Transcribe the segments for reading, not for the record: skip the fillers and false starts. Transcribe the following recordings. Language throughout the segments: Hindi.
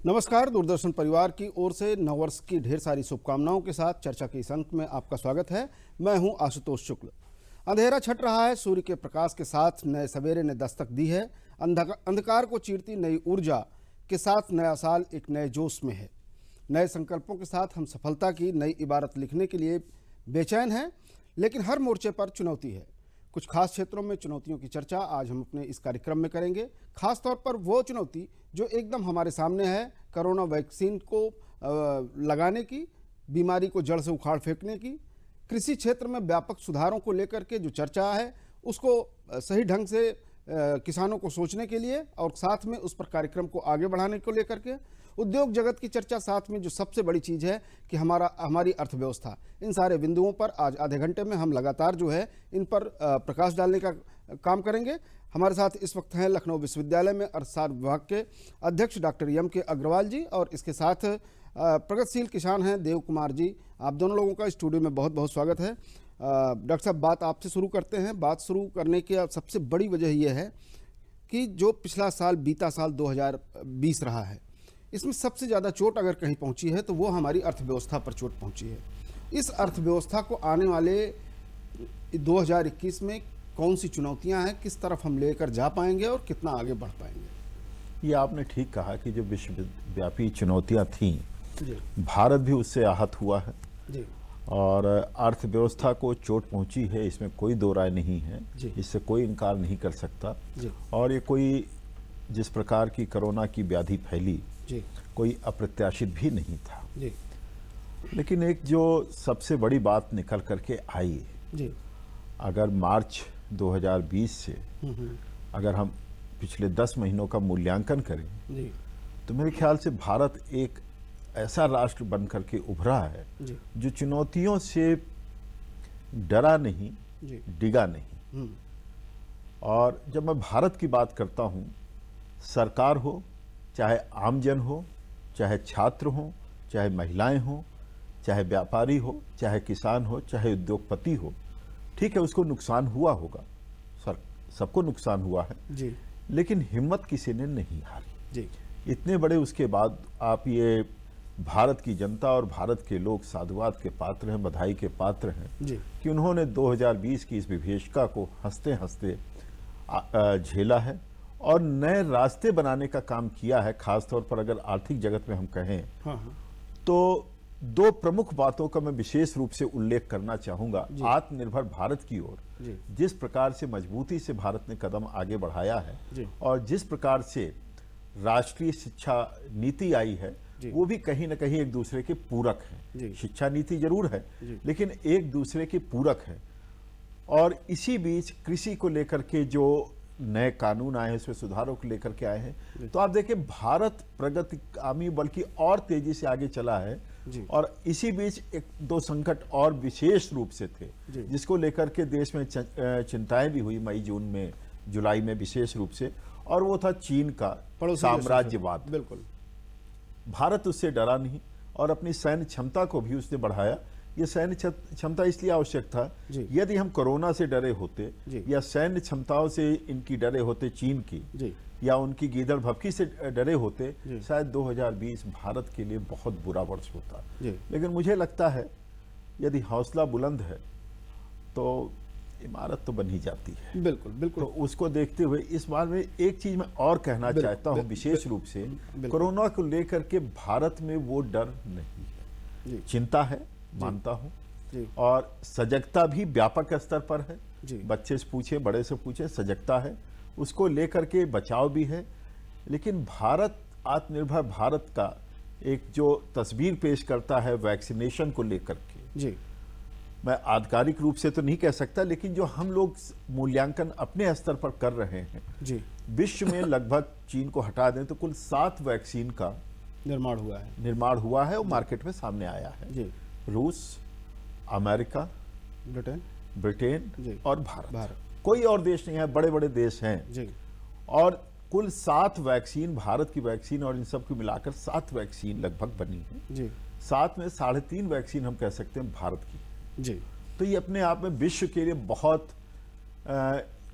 नमस्कार। दूरदर्शन परिवार की ओर से नववर्ष की ढेर सारी शुभकामनाओं के साथ चर्चा के इस अंक में आपका स्वागत है। मैं हूं आशुतोष शुक्ल। अंधेरा छट रहा है, सूर्य के प्रकाश के साथ नए सवेरे ने दस्तक दी है। अंधकार को चीरती नई ऊर्जा के साथ नया साल एक नए जोश में है। नए संकल्पों के साथ हम सफलता की नई इबारत लिखने के लिए बेचैन हैं, लेकिन हर मोर्चे पर चुनौती है। कुछ खास क्षेत्रों में चुनौतियों की चर्चा आज हम अपने इस कार्यक्रम में करेंगे। खास तौर पर वो चुनौती जो एकदम हमारे सामने है, कोरोना वैक्सीन को लगाने की, बीमारी को जड़ से उखाड़ फेंकने की। कृषि क्षेत्र में व्यापक सुधारों को लेकर के जो चर्चा है उसको सही ढंग से किसानों को सोचने के लिए और साथ में उस पर कार्यक्रम को आगे बढ़ाने को लेकर के उद्योग जगत की चर्चा, साथ में जो सबसे बड़ी चीज़ है कि हमारी अर्थव्यवस्था। इन सारे बिंदुओं पर आज आधे घंटे में हम लगातार जो है इन पर प्रकाश डालने का काम करेंगे। हमारे साथ इस वक्त हैं लखनऊ विश्वविद्यालय में अर्थशास्त्र विभाग के अध्यक्ष डॉक्टर एम.के. अग्रवाल जी, और इसके साथ प्रगतिशील किसान हैं देव कुमार जी। आप दोनों लोगों का स्टूडियो में बहुत बहुत स्वागत है। डॉक्टर साहब, बात आपसे शुरू करते हैं। बात शुरू करने की सबसे बड़ी वजह यह है कि जो पिछला साल बीता साल 2020 रहा है, इसमें सबसे ज़्यादा चोट अगर कहीं पहुंची है तो वो हमारी अर्थव्यवस्था पर चोट पहुंची है। इस अर्थव्यवस्था को आने वाले 2021 में कौन सी चुनौतियां हैं, किस तरफ हम लेकर जा पाएंगे और कितना आगे बढ़ पाएंगे? ये आपने ठीक कहा कि जो विश्वव्यापी चुनौतियां थीं, भारत भी उससे आहत हुआ है जी। और अर्थव्यवस्था को चोट पहुंची है, इसमें कोई दो राय नहीं है, इससे कोई इनकार नहीं कर सकता जी। और ये कोई जिस प्रकार की कोरोना की व्याधि फैली जी। कोई अप्रत्याशित भी नहीं था जी। लेकिन एक जो सबसे बड़ी बात निकल करके आई जी। अगर मार्च 2020 से अगर हम पिछले 10 महीनों का मूल्यांकन करें जी। तो मेरे ख्याल से भारत एक ऐसा राष्ट्र बन करके उभरा है जी। जो चुनौतियों से डरा नहीं, डिगा नहीं। और जब मैं भारत की बात करता हूं, सरकार हो, चाहे आमजन हो, चाहे छात्र हो, चाहे महिलाएं हो, चाहे व्यापारी हो, चाहे किसान हो, चाहे उद्योगपति हो, ठीक है, उसको नुकसान हुआ होगा, सबको नुकसान हुआ है जी। लेकिन हिम्मत किसी ने नहीं हारी जी। इतने बड़े उसके बाद आप ये भारत की जनता और भारत के लोग साधुवाद के पात्र हैं, बधाई के पात्र हैं जी। कि उन्होंने 2020 की इस विभीषिका को हंसते हंसते झेला है और नए रास्ते बनाने का काम किया है। खासतौर पर अगर आर्थिक जगत में हम कहें तो दो प्रमुख बातों का मैं विशेष रूप से उल्लेख करना चाहूंगा। आत्मनिर्भर भारत की ओर जिस प्रकार से मजबूती से भारत ने कदम आगे बढ़ाया है और जिस प्रकार से राष्ट्रीय शिक्षा नीति आई है, वो भी कहीं ना कहीं एक दूसरे के पूरक है। शिक्षा नीति जरूर है लेकिन एक दूसरे के पूरक है। और इसी बीच कृषि को लेकर के जो नए कानून आए हैं, उसमें सुधारों को लेकर के आए हैं, तो आप देखिए भारत प्रगतिगामी बल्कि और तेजी से आगे चला है। और इसी बीच एक दो संकट और विशेष रूप से थे जिसको लेकर के देश में चिंताएं भी हुई मई जून में, जुलाई में विशेष रूप से, और वो था चीन का साम्राज्यवाद। बिल्कुल, भारत उससे डरा नहीं और अपनी सैन्य क्षमता को भी उसने बढ़ाया। ये सैन्य क्षमता इसलिए आवश्यक था, यदि हम कोरोना से डरे होते या सैन्य क्षमताओं से इनकी डरे होते चीन की या उनकी गीदड़ भभकी से डरे होते, शायद 2020 भारत के लिए बहुत बुरा वर्ष होता। लेकिन मुझे लगता है यदि हौसला बुलंद है तो इमारत तो बन ही जाती है। बिल्कुल बिल्कुल। तो उसको देखते हुए इस बार में एक चीज मैं और कहना चाहता हूं विशेष रूप से, कोरोना को लेकर के भारत में वो डर नहीं है। चिंता है, मानता हूं, और सजगता भी व्यापक स्तर पर है। बच्चे से पूछे, बड़े से पूछे, सजगता है, उसको लेकर के बचाव भी है। लेकिन भारत आत्मनिर्भर भारत का एक जो तस्वीर पेश करता है वैक्सीनेशन को लेकर के, मैं आधिकारिक रूप से तो नहीं कह सकता, लेकिन जो हम लोग मूल्यांकन अपने स्तर पर कर रहे हैं, विश्व में लगभग चीन को हटा दें तो कुल 7 वैक्सीन का निर्माण हुआ है और मार्केट में सामने आया है। रूस, अमेरिका, ब्रिटेन और भारत। कोई और देश नहीं है, बड़े बड़े देश हैं। और कुल 7 वैक्सीन, भारत की वैक्सीन और इन सब को मिलाकर 7 वैक्सीन लगभग बनी है। 7 में 3.5 वैक्सीन हम कह सकते हैं भारत की। तो ये अपने आप में विश्व के लिए बहुत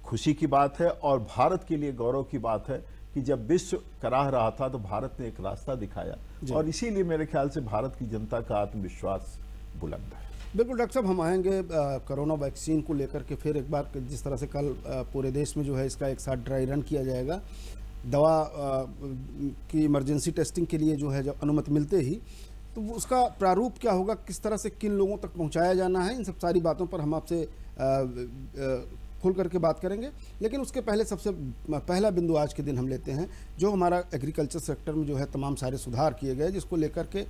खुशी की बात है और भारत के लिए गौरव की बात है कि कि जब विश्व कराह रहा था तो भारत ने एक रास्ता दिखाया, और इसीलिए मेरे ख्याल से भारत की जनता का आत्मविश्वास बुलंद है। बिल्कुल डॉक्टर साहब, हम आएंगे कोरोना वैक्सीन को लेकर के फिर एक बार। जिस तरह से कल पूरे देश में जो है इसका एक साथ ड्राई रन किया जाएगा, दवा की इमरजेंसी टेस्टिंग के लिए जो है जब अनुमति मिलते ही, तो उसका प्रारूप क्या होगा, किस तरह से किन लोगों तक पहुंचाया जाना है, इन सब सारी बातों पर हम आपसे खुल करके बात करेंगे। लेकिन उसके पहले सबसे पहला बिंदु आज के दिन हम लेते हैं जो हमारा एग्रीकल्चर सेक्टर में जो है तमाम सारे सुधार किए गए, जिसको लेकर के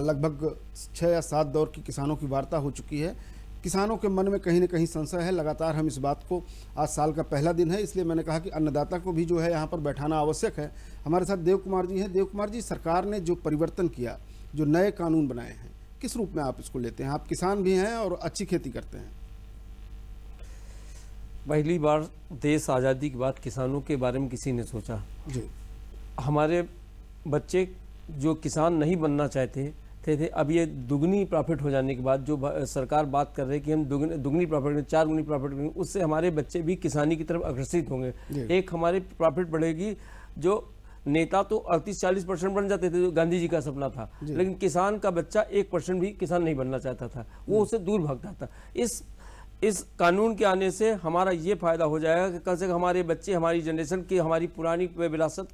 लगभग 6 या 7 दौर की किसानों की वार्ता हो चुकी है। किसानों के मन में कहीं न कहीं संशय है। लगातार हम इस बात को, आज साल का पहला दिन है, इसलिए मैंने कहा कि अन्नदाता को भी जो है यहाँ पर बैठाना आवश्यक है। हमारे साथ देव कुमार जी हैं। देव कुमार जी, सरकार ने जो परिवर्तन किया, जो नए कानून बनाए हैं, किस रूप में आप इसको लेते हैं? आप किसान भी हैं और अच्छी खेती करते हैं। पहली बार देश आज़ादी के बाद किसानों के बारे में किसी ने सोचा। जी। हमारे बच्चे जो किसान नहीं बनना चाहते थे, अब ये दुगनी प्रॉफिट हो जाने के बाद जो सरकार बात कर रही है कि हम दुगनी प्रॉफिट करें, 4 गुनी प्रॉफिट करेंगे, उससे हमारे बच्चे भी किसानी की तरफ अग्रसित होंगे। एक हमारी प्रॉफिट बढ़ेगी। जो नेता तो 38-40% बन जाते थे, जो गांधी जी का सपना था, लेकिन किसान का बच्चा 1% भी किसान नहीं बनना चाहता था, वो उससे दूर भागता था। इस कानून के आने से हमारा ये फायदा हो जाएगा कि कम से कम हमारे बच्चे, हमारी जनरेशन की, हमारी पुरानी विरासत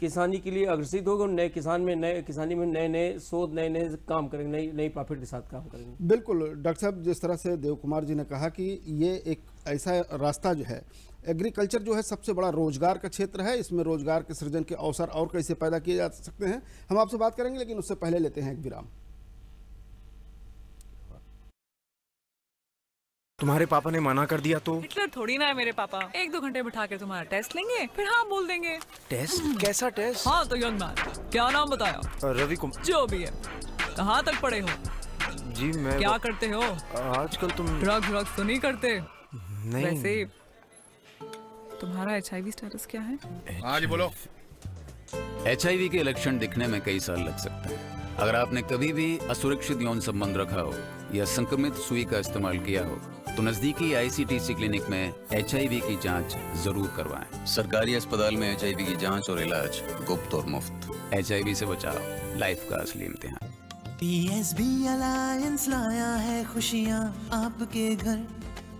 किसानी के लिए अग्रसित होगा, और नए किसानी में नए शोध, नए काम करेंगे, नई प्रॉफिट के साथ काम करेंगे। बिल्कुल डॉक्टर साहब, जिस तरह से देव कुमार जी ने कहा कि ये एक ऐसा रास्ता जो है, एग्रीकल्चर जो है सबसे बड़ा रोजगार का क्षेत्र है, इसमें रोजगार के सृजन के अवसर और कैसे पैदा किए जा सकते हैं, हम आपसे बात करेंगे, लेकिन उससे पहले लेते हैं एक विराम। तुम्हारे पापा ने मना कर दिया तो? हिटलर थोड़ी ना है मेरे पापा। 1-2 घंटे बिठा के तुम्हारा टेस्ट लेंगे, फिर हाँ बोल देंगे। टेस्ट? कैसा टेस्ट? हाँ तो यंग मैन, क्या नाम बताया? रवि कुमार। जो भी है, कहाँ तक पढ़े हो? जी मैं क्या करते हो? आजकल तुम ड्रग्स तो नहीं करते? नहीं। वैसे तुम्हारा HIV स्टेटस क्या है? हाँ जी बोलो। HIV के लक्षण दिखने में कई साल लग सकते हैं। अगर आपने कभी भी असुरक्षित यौन संबंध रखा हो या संक्रमित सुई का इस्तेमाल किया हो तो नजदीकी ICTC क्लिनिक में HIV की जांच जरूर करवाएं। सरकारी अस्पताल में HIV की जांच और इलाज गुप्त और मुफ्त। HIV से बचाओ, लाइफ का असली इम्तिहान। PSB अलायंस लाया है खुशियाँ आपके घर।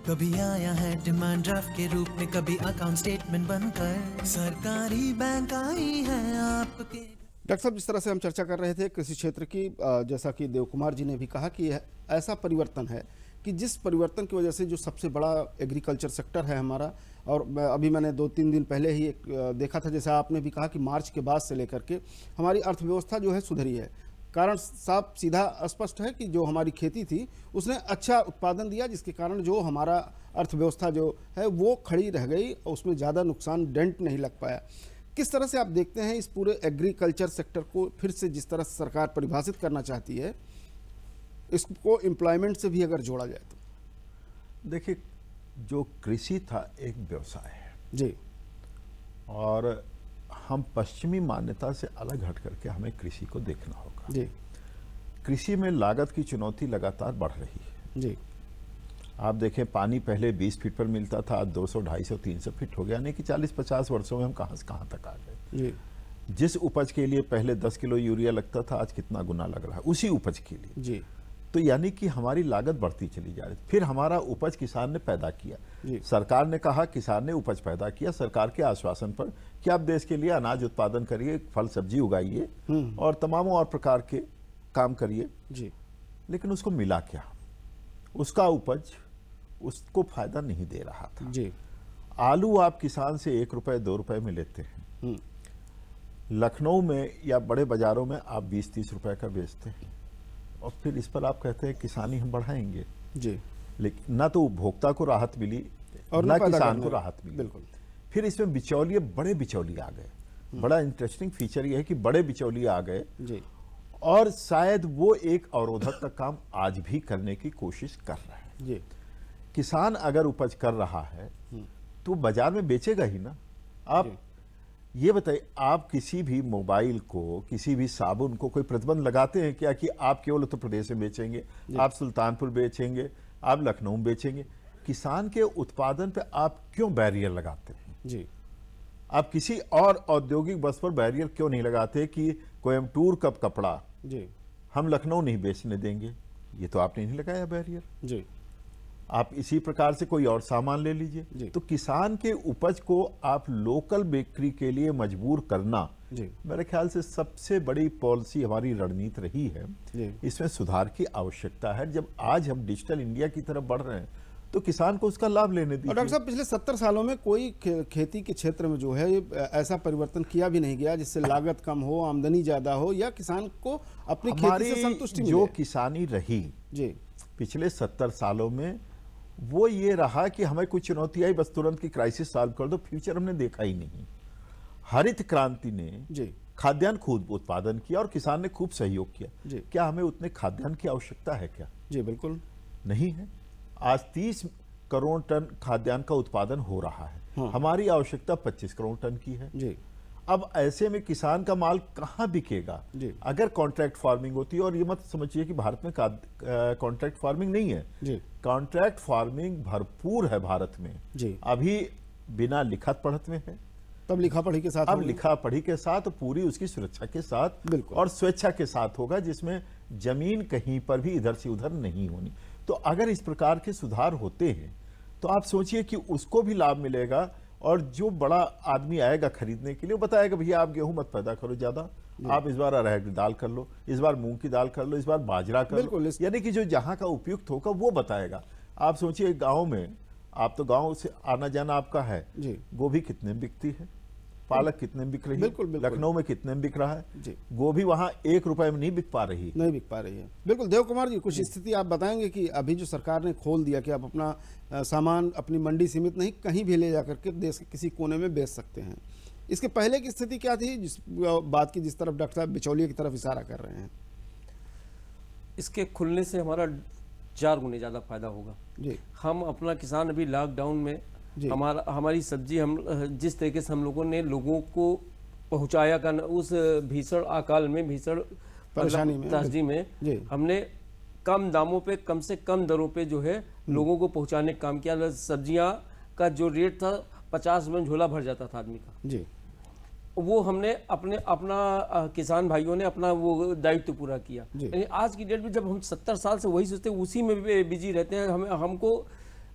कभी आया है डिमांड ड्राफ्ट के रूप में, कभी अकाउंट स्टेटमेंट बनकर। सरकारी बैंक आई है आपके। डॉक्टर साहब, जिस तरह से हम चर्चा कर रहे थे कृषि क्षेत्र की, जैसा कि देव कुमार जी ने भी कहा कि यह ऐसा परिवर्तन है कि जिस परिवर्तन की वजह से जो सबसे बड़ा एग्रीकल्चर सेक्टर है हमारा, और अभी मैंने 2-3 दिन पहले ही एक देखा था, जैसा आपने भी कहा कि मार्च के बाद से लेकर के हमारी अर्थव्यवस्था जो है सुधरी है। कारण साफ सीधा स्पष्ट है कि जो हमारी खेती थी उसने अच्छा उत्पादन दिया, जिसके कारण जो हमारा अर्थव्यवस्था जो है वो खड़ी रह गई, और उसमें ज़्यादा नुकसान, डेंट नहीं लग पाया। किस तरह से आप देखते हैं इस पूरे एग्रीकल्चर सेक्टर को फिर से, जिस तरह से सरकार परिभाषित करना चाहती है, इसको एम्प्लॉयमेंट से भी अगर जोड़ा जाए तो? देखिए, जो कृषि था एक व्यवसाय है जी, और हम पश्चिमी मान्यता से अलग हट करके हमें कृषि को देखना होगा। जी। कृषि में लागत की चुनौती लगातार बढ़ रही है। जी। आप देखें, पानी पहले 20 फीट पर मिलता था, आज 200, 250, 300 फीट हो गया, यानी कि 40-50 वर्षों में हम कहाँ से कहाँ तक आ गए। जी। जिस उपज के लिए पहले 10 किलो यूरिया लगता था, आज कितना गुना लग रहा है उसी उपज के लिए। जी। तो यानी कि हमारी लागत बढ़ती चली जा रही। फिर हमारा उपज किसान ने पैदा किया, सरकार ने कहा, किसान ने उपज पैदा किया सरकार के आश्वासन पर कि आप देश के लिए अनाज उत्पादन करिए, फल सब्जी उगाइए और तमाम और प्रकार के काम करिए। जी। लेकिन उसको मिला क्या? उसका उपज उसको फायदा नहीं दे रहा था। जी। आलू आप किसान से 1 रुपए 2 रुपए में लेते हैं, लखनऊ में या बड़े बाजारों में आप 20-30 रुपए का बेचते हैं, और फिर इस पर आप कहते हैं किसानी हम बढ़ाएंगे। जी। लेकिन ना तो उपभोक्ता को राहत मिली और ना किसान को राहत मिली। बिल्कुल। फिर इसमें बिचौलिए, बड़े बिचौलिए आ गए। बड़ा इंटरेस्टिंग फीचर यह है कि बड़े बिचौलिए आ गए जी। और शायद वो एक अवरोधक का काम आज भी करने की कोशिश कर रहे हैं। जी। किसान अगर उपज कर रहा है तो बाजार में बेचेगा ही ना। आप ये बताइए, आप किसी भी मोबाइल को, किसी भी साबुन को कोई प्रतिबंध लगाते हैं क्या कि आप केवल उत्तर प्रदेश में बेचेंगे, आप सुल्तानपुर बेचेंगे, आप लखनऊ में बेचेंगे? किसान के उत्पादन पे आप क्यों बैरियर लगाते हैं? जी। आप किसी और औद्योगिक बस पर बैरियर क्यों नहीं लगाते कि कोयम्बटूर का कपड़ा जी हम लखनऊ नहीं बेचने देंगे? ये तो आपने नहीं लगाया बैरियर। जी आप इसी प्रकार से कोई और सामान ले जी। लीजिए। तो किसान के उपज को आप लोकल बिक्री के लिए मजबूर करना जी मेरे ख्याल से सबसे बड़ी पॉलिसी हमारी रणनीति रही है। जी इसमें सुधार की आवश्यकता है। जब आज हम डिजिटल इंडिया की तरफ बढ़ रहे हैं तो किसान को उसका लाभ लेने और डॉक्टर दीजिए। साहब पिछले 70 सालों में कोई खेती के क्षेत्र में जो है ऐसा परिवर्तन किया भी नहीं गया जिससे लागत कम हो, आमदनी ज्यादा हो या किसान को अपनी खेती से संतुष्टि जो मिले। किसानी रही जी पिछले 70 सालों में वो ये रहा कि हमें कुछ चुनौती आई, बस तुरंत की क्राइसिस सॉल्व कर दो। फ्यूचर हमने देखा ही नहीं। हरित क्रांति ने जी खाद्यान्न खुद उत्पादन किया और किसान ने खूब सहयोग किया। जी। क्या हमें उतने खाद्यान्न की आवश्यकता है क्या? जी बिल्कुल नहीं है। आज 30 करोड़ टन खाद्यान्न का उत्पादन हो रहा है। हाँ। हमारी आवश्यकता 25 करोड़ टन की है। जी अब ऐसे में किसान का माल कहाँ बिकेगा? जी। अगर कॉन्ट्रैक्ट फार्मिंग होती है, और ये मत समझिए कि भारत में कॉन्ट्रैक्ट फार्मिंग नहीं है। जी कॉन्ट्रैक्ट फार्मिंग भरपूर है भारत में। जी। अभी बिना लिखत पढ़त में है। तब लिखा पढ़ी के साथ अब होगी। लिखा पढ़ी के साथ पूरी उसकी सुरक्षा के साथ बिल्कुल। और स्वेच्छा के साथ होगा, जिसमें जमीन कहीं पर भी इधर से उधर नहीं होनी। तो अगर इस प्रकार के सुधार होते हैं तो आप सोचिए कि उसको भी लाभ मिलेगा। और जो बड़ा आदमी आएगा खरीदने के लिए, वो बताएगा भैया आप गेहूं मत पैदा करो ज्यादा, आप इस बार अरहर की दाल कर लो, इस बार मूंग की दाल कर लो, इस बार बाजरा कर बिल्कुल, लो। यानी कि जो जहां का उपयुक्त होगा वो बताएगा। आप सोचिए गांव में, आप तो गांव से आना जाना आपका है, जी। गोभी कितने में बिकती है, पालक कितने में बिक रही है, बिल्कुल, बिल्कुल। लखनऊ में कितने में बिक रहा है, जी। गोभी वहां 1 रुपए में नहीं बिक पा रही। नहीं बिक पा रही है। बिल्कुल देव कुमार जी, कुछ स्थिति आप बताएंगे कि अभी जो सरकार ने खोल दिया कि आप अपना सामान अपनी मंडी सीमित नहीं कहीं भी ले जाकर के देश के किसी कोने में बेच सकते हैं। इसके पहले की स्थिति क्या थी, जिस बात की जिस तरफ डॉक्टर साहब बिचौलिए की तरफ इशारा कर रहे हैं? इसके खुलने से हमारा 4 गुने ज़्यादा फायदा होगा। जी हम अपना किसान अभी लॉकडाउन में जी। हमारी सब्जी हम जिस तरीके से हम लोगों ने लोगों को पहुंचाया कर उस भीषण अकाल में, भीषण परेशानी में, त्रासदी में जी। हमने कम दामों पे, कम से कम दरों पे जो है लोगों को पहुंचाने का काम किया। सब्जियां का जो रेट था 50 में झोला भर जाता था आदमी का, जी वो हमने अपना किसान भाइयों ने अपना वो दायित्व पूरा किया। जी। यानी आज की डेट में जब हम 70 साल से वही सोचते हैं, उसी में बिजी रहते हैं, हमको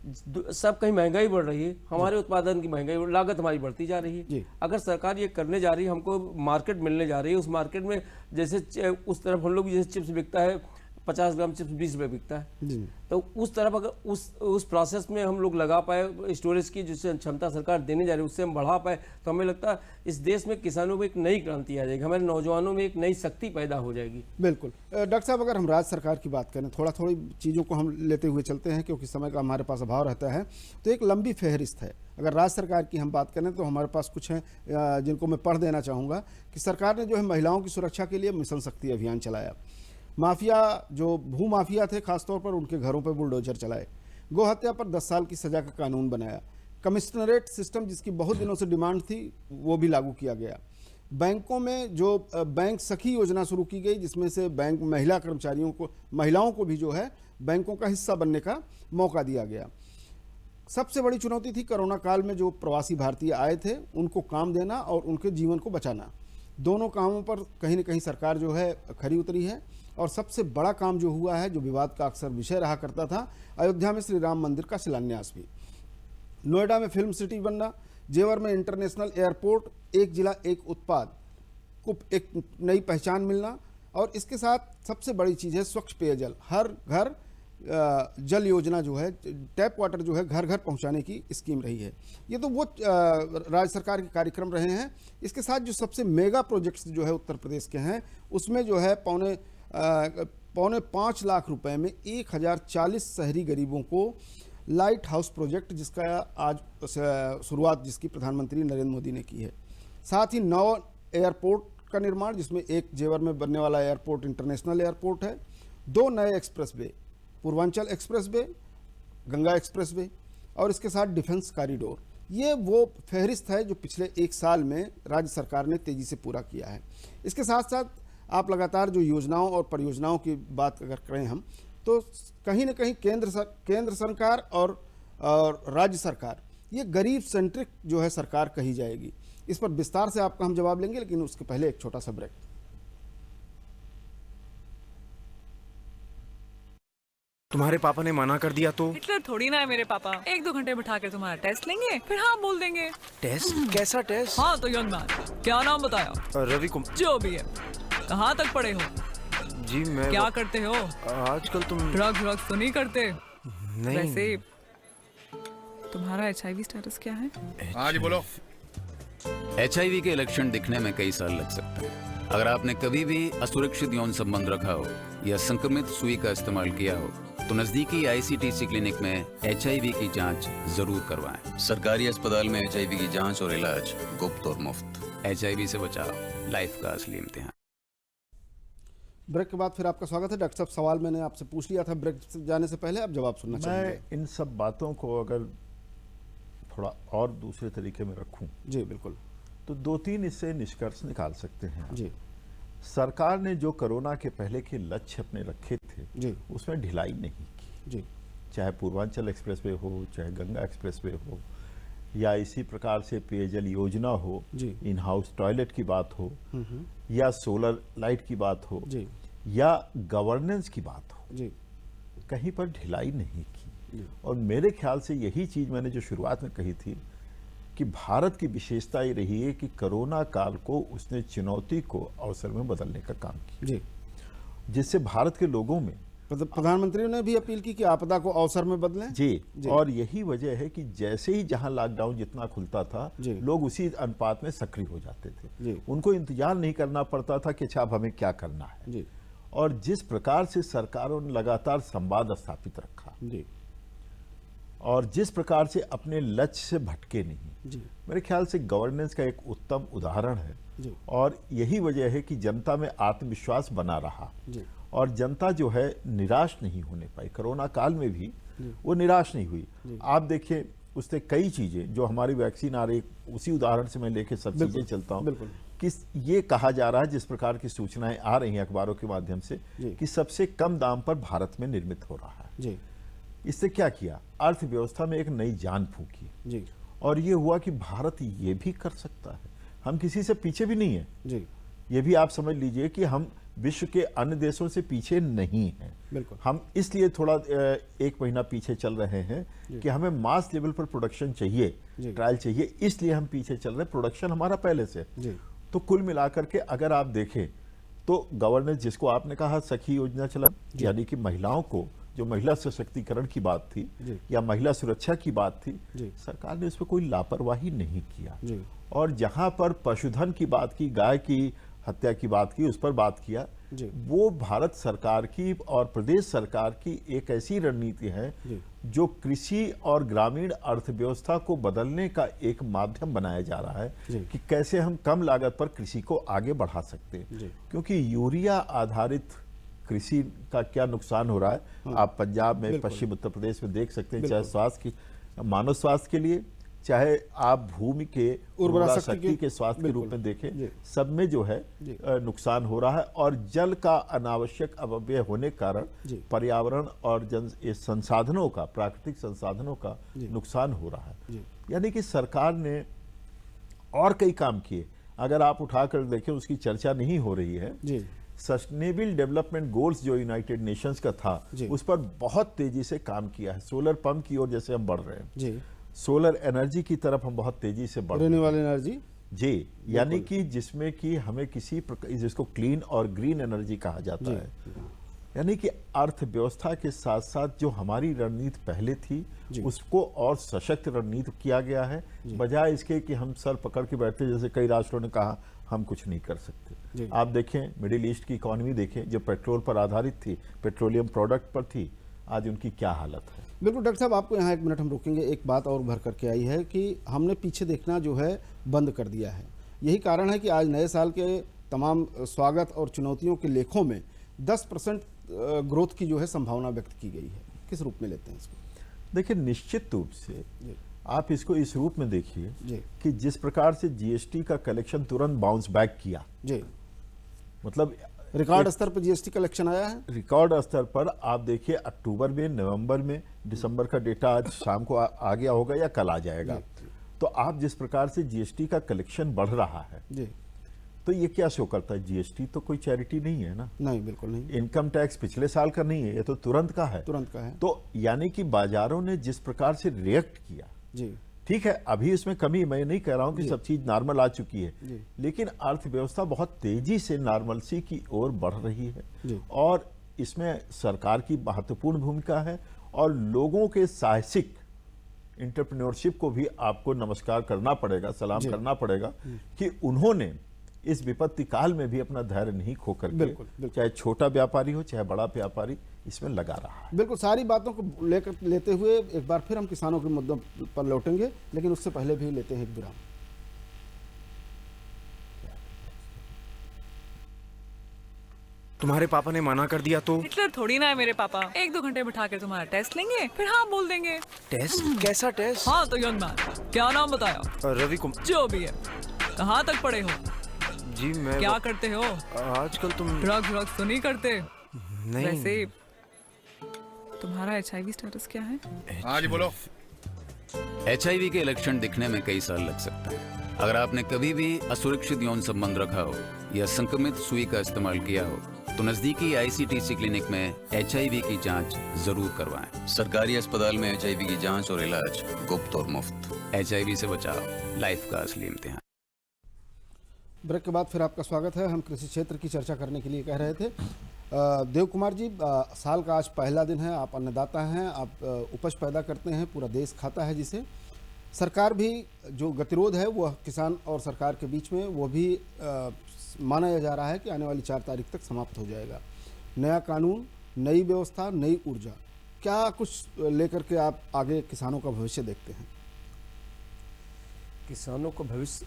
सब कहीं महंगाई बढ़ रही है, हमारे उत्पादन की महंगाई, लागत हमारी बढ़ती जा रही है। जी। अगर सरकार ये करने जा रही है, हमको मार्केट मिलने जा रही है, उस मार्केट में जैसे उस तरफ हम लोग जैसे चिप्स बिकता है 50 ग्राम चिप्स 20 रुपये बिकता है, जी तो उस तरफ अगर उस प्रोसेस में हम लोग लगा पाए, स्टोरेज की जिससे क्षमता सरकार देने जा रही है उससे हम बढ़ा पाए, तो हमें लगता है इस देश में किसानों में एक नई क्रांति आ जाएगी, हमारे नौजवानों में एक नई शक्ति पैदा हो जाएगी। बिल्कुल। डॉक्टर साहब, अगर हम राज्य सरकार की बात करें, थोड़ी चीज़ों को हम लेते हुए चलते हैं क्योंकि समय का हमारे पास अभाव रहता है, तो एक लंबी फहरिस्त है। अगर राज्य सरकार की हम बात करें तो हमारे पास कुछ हैं जिनको मैं पढ़ देना चाहूँगा कि सरकार ने जो है महिलाओं की सुरक्षा के लिए मिशन शक्ति अभियान चलाया, माफिया जो भू माफिया थे खासतौर पर उनके घरों पर बुलडोजर चलाए, गौ हत्या पर 10 साल की सजा का कानून बनाया, कमिश्नरेट सिस्टम जिसकी बहुत दिनों से डिमांड थी वो भी लागू किया गया, बैंकों में जो बैंक सखी योजना शुरू की गई जिसमें से बैंक महिला कर्मचारियों को, महिलाओं को भी जो है बैंकों का हिस्सा बनने का मौका दिया गया। सबसे बड़ी चुनौती थी कोरोना काल में जो प्रवासी भारतीय आए थे उनको काम देना और उनके जीवन को बचाना। दोनों कामों पर कहीं न कहीं सरकार जो है खरी उतरी है। और सबसे बड़ा काम जो हुआ है, जो विवाद का अक्सर विषय रहा करता था, अयोध्या में श्री राम मंदिर का शिलान्यास भी, नोएडा में फिल्म सिटी बनना, जेवर में इंटरनेशनल एयरपोर्ट, एक जिला एक उत्पाद को एक नई पहचान मिलना, और इसके साथ सबसे बड़ी चीज़ है स्वच्छ पेयजल, हर घर जल योजना जो है, टैप वाटर जो है घर घर पहुंचाने की स्कीम रही है। ये तो वो राज्य सरकार के कार्यक्रम रहे हैं। इसके साथ जो सबसे मेगा प्रोजेक्ट्स जो है उत्तर प्रदेश के हैं, उसमें जो है पौने 5 लाख रुपए में 1040 शहरी गरीबों को लाइट हाउस प्रोजेक्ट, जिसका आज शुरुआत जिसकी प्रधानमंत्री नरेंद्र मोदी ने की है। साथ ही 9 एयरपोर्ट का निर्माण, जिसमें एक जेवर में बनने वाला एयरपोर्ट इंटरनेशनल एयरपोर्ट है, 2 नए expressway, Purvanchal expressway, Ganga expressway, और इसके साथ डिफेंस कॉरिडोर। ये वो फहरिस्त है जो पिछले 1 साल में राज्य सरकार ने तेजी से पूरा किया है। इसके साथ साथ आप लगातार जो योजनाओं और परियोजनाओं की बात अगर करें हम, तो कहीं ना कहीं केंद्र सरकार और राज्य सरकार, ये गरीब सेंट्रिक जो है सरकार कही जाएगी। इस पर विस्तार से आपका हम जवाब लेंगे, लेकिन उसके पहले एक छोटा सा ब्रेक। तुम्हारे पापा ने मना कर दिया तो? हिटलर थोड़ी ना है मेरे पापा। 1-2 घंटे बिठा के तुम्हारा टेस्ट लेंगे, फिर हाँ बोल देंगे। टेस्ट? कैसा टेस्ट? हाँ तो यंग मैन, क्या नाम बताया? रवि कुमार। जो भी है, कहाँ तक पढ़े हो? जी मैं क्या करते हो? आजकल तुम ड्रग्स तो नहीं करते? नहीं। वैसे तुम्हारा HIV स्टेटस क्या है? हाँ जी बोलो। HIV के लक्षण दिखने में कई साल लग सकते हैं। अगर आपने कभी भी असुरक्षित यौन संबंध रखा हो या संक्रमित सुई का इस्तेमाल किया हो तो नजदीकी ICTC क्लिनिक में HIV की जांच जरूर करवाएं। सरकारी अस्पताल में HIV की जांच और इलाज गुप्त और मुफ्त। HIV से बचाओ, लाइफ का असली इम्तिहान। ब्रेक के बाद फिर आपका स्वागत है। डॉक्टर साहब, सवाल मैंने आपसे पूछ लिया था ब्रेक से जाने से पहले, आप जवाब सुनना चाहेंगे? मैं इन सब बातों को अगर थोड़ा और दूसरे तरीके में रखूं जी बिल्कुल। तो 2-3 इससे निष्कर्ष निकाल सकते हैं। जी सरकार ने जो कोरोना के पहले के लक्ष्य अपने रखे थे जी उसमें ढिलाई नहीं की। जी चाहे पूर्वांचल एक्सप्रेसवे हो, चाहे गंगा एक्सप्रेसवे हो, या इसी प्रकार से पेयजल योजना हो, जी इन हाउस टॉयलेट की बात हो, या सोलर लाइट की बात हो, जी या गवर्नेंस की बात हो, जी कहीं पर ढिलाई नहीं की। जी। और मेरे ख्याल से यही चीज मैंने जो शुरुआत में कही थी कि भारत की विशेषता ये रही है कि कोरोना काल को उसने चुनौती को अवसर में बदलने का काम किया, जी। जिससे भारत के लोगों में प्रधानमंत्री ने भी अपील की कि आपदा को अवसर में बदलें। जी। और यही वजह है कि जैसे ही जहां लॉकडाउन जितना खुलता था जी। लोग उसी अनुपात में सक्रिय हो जाते थे। जी। उनको इंतजार नहीं करना पड़ता था कि अच्छा अब हमें क्या करना है। जी और जिस प्रकार से सरकारों ने लगातार संवाद स्थापित रखा जी और जिस प्रकार से अपने लक्ष्य से भटके नहीं, जी मेरे ख्याल से गवर्नेंस का एक उत्तम उदाहरण है। जी और यही वजह है कि जनता में आत्मविश्वास बना रहा जी और जनता जो है निराश नहीं होने पाई। कोरोना काल में भी वो निराश नहीं हुई। आप देखिए उससे कई चीजें जो हमारी वैक्सीन आ रही, उसी उदाहरण से मैं लेके सब चीजें चलता हूँ बिल्कुल। कि ये कहा जा रहा है, जिस प्रकार की सूचनाएं आ रही हैं अखबारों के माध्यम से, कि सबसे कम दाम पर भारत में निर्मित हो रहा है। जी इससे क्या किया? अर्थव्यवस्था में एक नई जान फूकी। जी और ये हुआ कि भारत ये भी कर सकता है, हम किसी से पीछे भी नहीं है। जी ये भी आप समझ लीजिए कि हम विश्व के अन्य देशों से पीछे नहीं हैं। बिल्कुल। हम इसलिए थोड़ा 1 महीना पीछे चल रहे हैं कि हमें मास लेवल पर प्रोडक्शन चाहिए, ट्रायल चाहिए, इसलिए हम पीछे चल रहे हैं। प्रोडक्शन हमारा पहले से। जी तो कुल मिलाकर के अगर आप देखें तो गवर्नेंस, जिसको आपने कहा सखी योजना चला, यानी कि महिलाओं को, जो महिला सशक्तिकरण की बात थी या महिला सुरक्षा की बात थी, सरकार ने उस पर कोई लापरवाही नहीं किया। और जहां पर पशुधन की बात की, गाय की हत्या की बात की, उस पर बात किया, वो भारत सरकार की और प्रदेश सरकार की एक ऐसी रणनीति है जो कृषि और ग्रामीण अर्थव्यवस्था को बदलने का एक माध्यम बनाया जा रहा है कि कैसे हम कम लागत पर कृषि को आगे बढ़ा सकते हैं। क्योंकि यूरिया आधारित कृषि का क्या नुकसान हो रहा है, आप पंजाब में, पश्चिम उत्तर प्रदेश में देख सकते हैं। चाहे स्वास्थ्य की, मानव स्वास्थ्य के लिए, चाहे आप भूमि के उर्वरा शक्ति के स्वास्थ्य के रूप में देखें, सब में जो है नुकसान हो रहा है। और जल का अनावश्यक अपव्यय होने के कारण पर्यावरण और संसाधनों का, प्राकृतिक संसाधनों का नुकसान हो रहा है। यानी कि सरकार ने और कई काम किए, अगर आप उठाकर देखें उसकी चर्चा नहीं हो रही है। सस्टेनेबल डेवलपमेंट गोल्स जो यूनाइटेड नेशंस का था, उस पर बहुत तेजी से काम किया है। सोलर पंप की ओर जैसे हम बढ़ रहे हैं, सोलर एनर्जी की तरफ हम बहुत तेजी से बढ़ रहे हैं, रिन्यूएबल एनर्जी जी, यानी कि जिसमें कि हमें किसी प्रकार, जिसको क्लीन और ग्रीन एनर्जी कहा जाता है, यानी कि अर्थव्यवस्था के साथ साथ जो हमारी रणनीति पहले थी उसको और सशक्त रणनीति किया गया है, बजाय इसके कि हम सर पकड़ के बैठते, जैसे कई राष्ट्रों ने कहा हम कुछ नहीं कर सकते। आप देखें मिडिल ईस्ट की इकोनॉमी देखें, जो पेट्रोल पर आधारित थी, पेट्रोलियम प्रोडक्ट पर थी, आज उनकी क्या हालत है। बिल्कुल डॉक्टर साहब, आपको यहाँ 1 मिनट हम रोकेंगे। एक बात और उभर करके आई है कि हमने पीछे देखना जो है बंद कर दिया है। यही कारण है कि आज नए साल के तमाम स्वागत और चुनौतियों के लेखों में 10% ग्रोथ की जो है संभावना व्यक्त की गई है। किस रूप में लेते हैं इसको? देखिए, निश्चित रूप से आप इसको इस रूप में देखिए कि जिस प्रकार से जीएसटी का कलेक्शन तुरंत बाउंस बैक किया, मतलब रिकॉर्ड स्तर पर जीएसटी कलेक्शन आया है। रिकॉर्ड स्तर पर आप देखिए, अक्टूबर में, नवंबर में, दिसंबर का डेटा आज शाम को आ गया होगा या कल आ जाएगा। तो आप जिस प्रकार से जीएसटी का कलेक्शन बढ़ रहा है, जी तो ये क्या शो करता है? जीएसटी तो कोई चैरिटी नहीं है ना, नहीं, बिल्कुल नहीं, इनकम टैक्स पिछले साल का नहीं है, ये तो तुरंत का है। तुरंत का है। तो यानी कि बाजारों ने जिस प्रकार से रिएक्ट किया, जी ठीक है, अभी इसमें कमी, मैं नहीं कह रहा हूं कि सब चीज नॉर्मल आ चुकी है, जी। लेकिन अर्थव्यवस्था बहुत तेजी से नॉर्मलसी की ओर बढ़ रही है जी। और इसमें सरकार की महत्वपूर्ण भूमिका है और लोगों के साहसिक एंटरप्रेन्योरशिप को भी आपको नमस्कार करना पड़ेगा, सलाम करना पड़ेगा कि उन्होंने इस विपत्ति काल में भी अपना धैर्य नहीं खो करके, बिल्कुल, बिल्कुल। चाहे छोटा व्यापारी हो चाहे बड़ा व्यापारी, इसमें लगा रहा है। बिल्कुल, सारी बातों को लेते हुए एक बार फिर हम किसानों के मुद्दों पर लौटेंगे, लेकिन उससे पहले भी लेते हैं एक विराम। तुम्हारे पापा ने मना कर दिया तो? हिटलर थोड़ी ना है मेरे पापा। 1-2 घंटे बिठा के तुम्हारा टेस्ट लेंगे, फिर हाँ बोल देंगे। टेस्ट? कैसा टेस्ट? हाँ तो यंग मैन, क्या नाम बताया? रवि कुमार। जो भी है, कहाँ तक पढ़े हो? जी मैं क्या करते हो? आजकल तुम ड्रग्स तो नहीं करते? नहीं। वैसे तुम्हारा HIV स्टेटस क्या है? हाँ जी बोलो। HIV के लक्षण दिखने में कई साल लग सकते हैं। अगर आपने कभी भी असुरक्षित यौन संबंध रखा हो या संक्रमित सुई का इस्तेमाल किया हो तो नजदीकी ICTC क्लिनिक में HIV की जांच जरूर करवाएं। सरकारी अस्पताल में HIV की जांच और इलाज गुप्त और मुफ्त। HIV से बचाव लाइफ का असली इम्तिहान। ब्रेक के बाद फिर आपका स्वागत है। हम कृषि क्षेत्र की चर्चा करने के लिए कह रहे थे। देव कुमार जी, साल का आज पहला दिन है, आप अन्नदाता हैं, आप उपज पैदा करते हैं, पूरा देश खाता है जिसे। सरकार भी जो गतिरोध है वह किसान और सरकार के बीच में वो भी माना जा रहा है कि आने वाली 4 तारीख तक समाप्त हो जाएगा। नया कानून, नई व्यवस्था, नई ऊर्जा, क्या कुछ लेकर के आप आगे किसानों का भविष्य देखते हैं? किसानों का भविष्य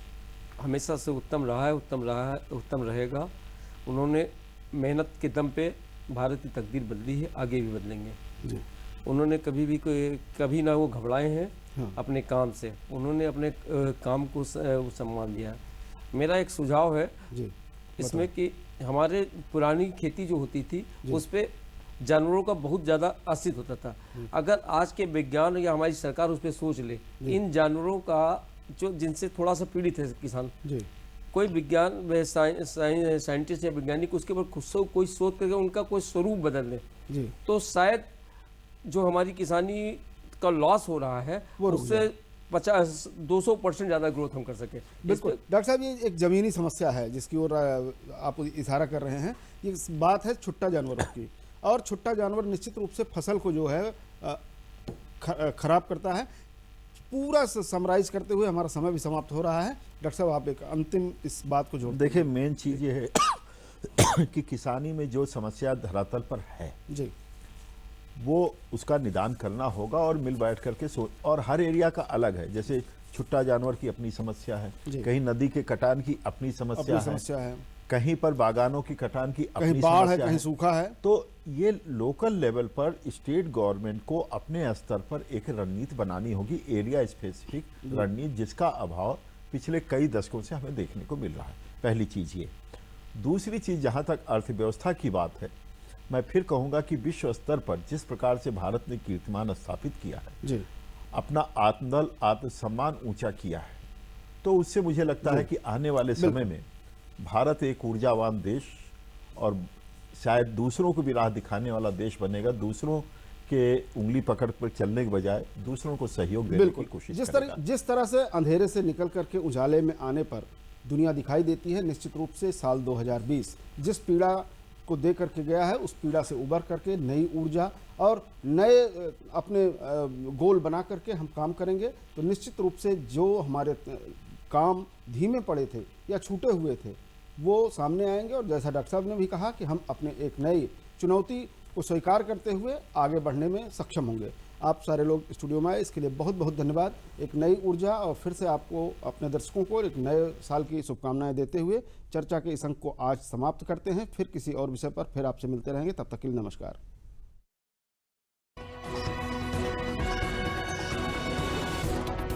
हमेशा से उत्तम रहा है, उत्तम रहेगा। उन्होंने मेहनत के दम पे भारत की तकदीर बदली है, आगे भी बदलेंगे जी। उन्होंने कभी ना वो घबराए हैं। हाँ। अपने काम से उन्होंने अपने काम को सम्मान दिया है। मेरा एक सुझाव है जी, इसमें कि हमारे पुरानी खेती जो होती थी उस पे जानवरों का बहुत ज़्यादा आश्रित होता था। अगर आज के विज्ञान या हमारी सरकार उस पर सोच ले, इन जानवरों का जो जिनसे थोड़ा सा पीड़ित है किसान, जी, कोई विज्ञान साइंटिस्ट या वैज्ञानिक उसके ऊपर कोई शोध करके उनका कोई स्वरूप बदल ले, जी, तो शायद जो हमारी किसानी का लॉस हो रहा है वो रुक उससे 50-200% ज़्यादा ग्रोथ हम कर सके। बिल्कुल। डॉक्टर साहब, ये एक ज़मीनी समस्या है जिसकी ओर आप इशारा कर रहे हैं। ये बात है छुट्टा जानवरों की, और छुट्टा जानवर निश्चित रूप से फसल को जो है खराब करता है। पूरा समराइज करते हुए हमारा समय भी समाप्त हो रहा है। डॉक्टर साहब, आप एक अंतिम इस बात को जोड़ देखिए, मेन चीज ये है कि किसानी में जो समस्या धरातल पर है जी, वो उसका निदान करना होगा और मिल बैठ करके और हर एरिया का अलग है। जैसे छुट्टा जानवर की अपनी समस्या है, जी। कहीं नदी के कटान की अपनी समस्या है, कहीं पर बागानों की कटान की अपनी कहीं बाढ़ है, समस्या कहीं सूखा है। तो ये लोकल लेवल पर स्टेट गवर्नमेंट को अपने स्तर पर एक रणनीति बनानी होगी, एरिया स्पेसिफिक रणनीति, जिसका अभाव पिछले कई दशकों से हमें देखने को मिल रहा है। पहली चीज ये। दूसरी चीज, जहां तक अर्थव्यवस्था की बात है, मैं फिर कहूंगा कि विश्व स्तर पर जिस प्रकार से भारत ने कीर्तिमान स्थापित किया है, जी, अपना आत्मबल, आत्मसम्मान ऊंचा किया है, तो उससे मुझे लगता है कि आने वाले समय में भारत एक ऊर्जावान देश और शायद दूसरों को भी राह दिखाने वाला देश बनेगा। दूसरों के उंगली पकड़ पर चलने के बजाय दूसरों को सहयोग देने की कोशिश करेगा। जिस तरह से अंधेरे से निकल करके उजाले में आने पर दुनिया दिखाई देती है, निश्चित रूप से साल 2020 जिस पीड़ा को दे करके गया है, उस पीड़ा से उबर करके नई ऊर्जा और नए अपने गोल बना करके हम काम करेंगे, तो निश्चित रूप से जो हमारे काम धीमे पड़े थे या छूटे हुए थे वो सामने आएंगे। और जैसा डॉक्टर साहब ने भी कहा कि हम अपने एक नई चुनौती को स्वीकार करते हुए आगे बढ़ने में सक्षम होंगे। आप सारे लोग स्टूडियो में आए, इसके लिए बहुत बहुत धन्यवाद। एक नई ऊर्जा और फिर से आपको, अपने दर्शकों को एक नए साल की शुभकामनाएं देते हुए चर्चा के इस अंक को आज समाप्त करते हैं। फिर किसी और विषय पर फिर आपसे मिलते रहेंगे। तब तक के लिए नमस्कार।